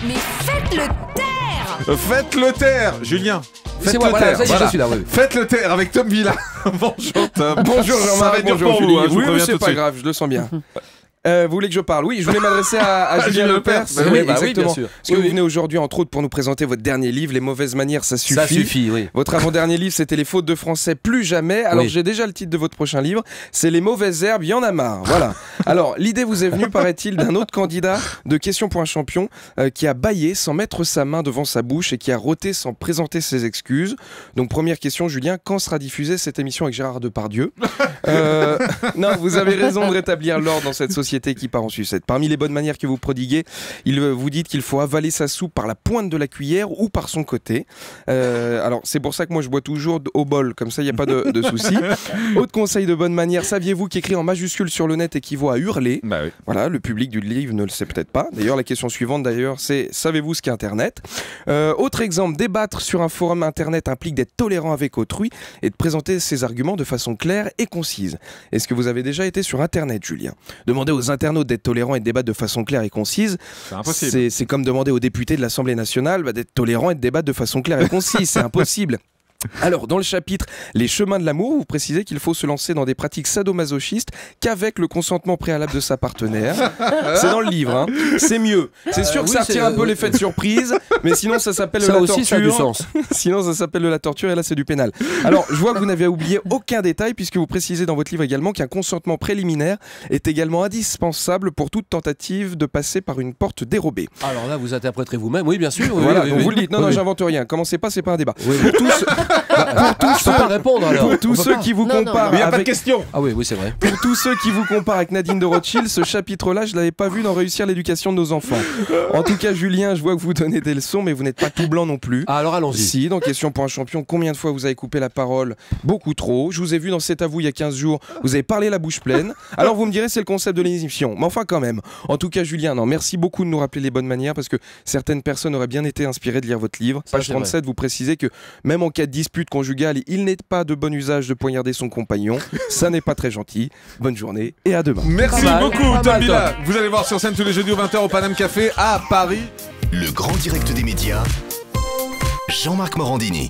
Mais faites-le taire! Faites-le taire, Julien. C'est moi, voilà, ça y est, je suis là. Oui. Faites-le taire avec Tom Villa. Bonjour Tom. Bonjour Ça va Jean-Marc, être dur bonjour pour Julie. vous, je vous Oui, mais préviens c'est tout de pas suite. grave, je le sens bien. Vous voulez que je parle? Oui, je voulais m'adresser à Julien Lepers. Bah oui, Oui, bah oui, exactement. bien sûr. Parce que vous venez aujourd'hui, entre autres, pour nous présenter votre dernier livre, Les mauvaises manières, ça suffit. Ça suffit, oui. Votre avant-dernier livre, c'était Les fautes de français, plus jamais. Alors, Oui. j'ai déjà le titre de votre prochain livre, c'est Les mauvaises herbes, il y en a marre. Voilà. Alors, l'idée vous est venue, paraît-il, d'un autre candidat de Question pour un champion qui a bâillé sans mettre sa main devant sa bouche et qui a roté sans présenter ses excuses. Donc, première question, Julien, quand sera diffusée cette émission avec Gérard Depardieu? Non, vous avez raison de rétablir l'ordre dans cette société qui part en sucette. Parmi les bonnes manières que vous prodiguez, vous dites qu'il faut avaler sa soupe par la pointe de la cuillère ou par son côté. Alors, c'est pour ça que moi, je bois toujours au bol. Comme ça, il n'y a pas de souci. Autre conseil de bonne manière, saviez-vous qu'écrire en majuscule sur le net équivaut à hurler? Bah oui. Voilà, le public du livre ne le sait peut-être pas. D'ailleurs, la question suivante, c'est savez-vous ce qu'est Internet? Autre exemple, débattre sur un forum Internet implique d'être tolérant avec autrui et de présenter ses arguments de façon claire et concise. Est-ce que vous avez déjà été sur Internet, Julien? Demander aux internautes d'être tolérants et de débattre de façon claire et concise, C'est impossible. c'est comme demander aux députés de l'Assemblée nationale d'être tolérants et de débattre de façon claire et concise. C'est impossible. Alors, dans le chapitre Les chemins de l'amour, vous précisez qu'il faut se lancer dans des pratiques sadomasochistes qu'avec le consentement préalable de sa partenaire. C'est dans le livre, hein. C'est mieux. C'est sûr que oui, ça retire un peu l'effet de surprise, mais sinon ça s'appelle de Ça la aussi, ça a du torture. sens. Sinon ça s'appelle de la torture et là c'est du pénal. Alors, je vois que vous n'avez oublié aucun détail puisque vous précisez dans votre livre également qu'un consentement préliminaire est également indispensable pour toute tentative de passer par une porte dérobée. Alors là, vous interpréterez vous-même. Oui, bien sûr. Oui, Voilà, oui, donc oui. vous le dites. Non, Oui, non, oui. j'invente rien. Commencez pas, c'est pas un débat. Oui, Pour tous, Je peux pas répondre alors. pour tous On peut ceux pas. qui vous Non, non, comparent Mais il n'y a pas de avec... question. Ah oui, oui, c'est vrai. Pour tous ceux qui vous comparent avec Nadine de Rothschild, ce chapitre-là, je l'avais pas vu dans Réussir l'éducation de nos enfants. En tout cas, Julien, je vois que vous donnez des leçons, mais vous n'êtes pas tout blanc non plus. Ah, alors allons-y. Si, dans Question pour un champion, combien de fois vous avez coupé la parole? Beaucoup trop. Je vous ai vu dans C'est à vous il y a 15 jours, vous avez parlé la bouche pleine. Alors vous me direz, c'est le concept de l'émission. Mais enfin, quand même. En tout cas, Julien, non, merci beaucoup de nous rappeler les bonnes manières parce que certaines personnes auraient bien été inspirées de lire votre livre. Ça, Page c'est 37, vous précisez que même en cas de dispute conjugale, il n'est pas de bon usage de poignarder son compagnon. Ça n'est pas très gentil. Bonne journée et à demain. Merci Pas mal, beaucoup pas Tom mal, Villa. Vous allez voir sur scène tous les jeudis au 20h au Paname Café à Paris. Le grand direct des médias, Jean-Marc Morandini.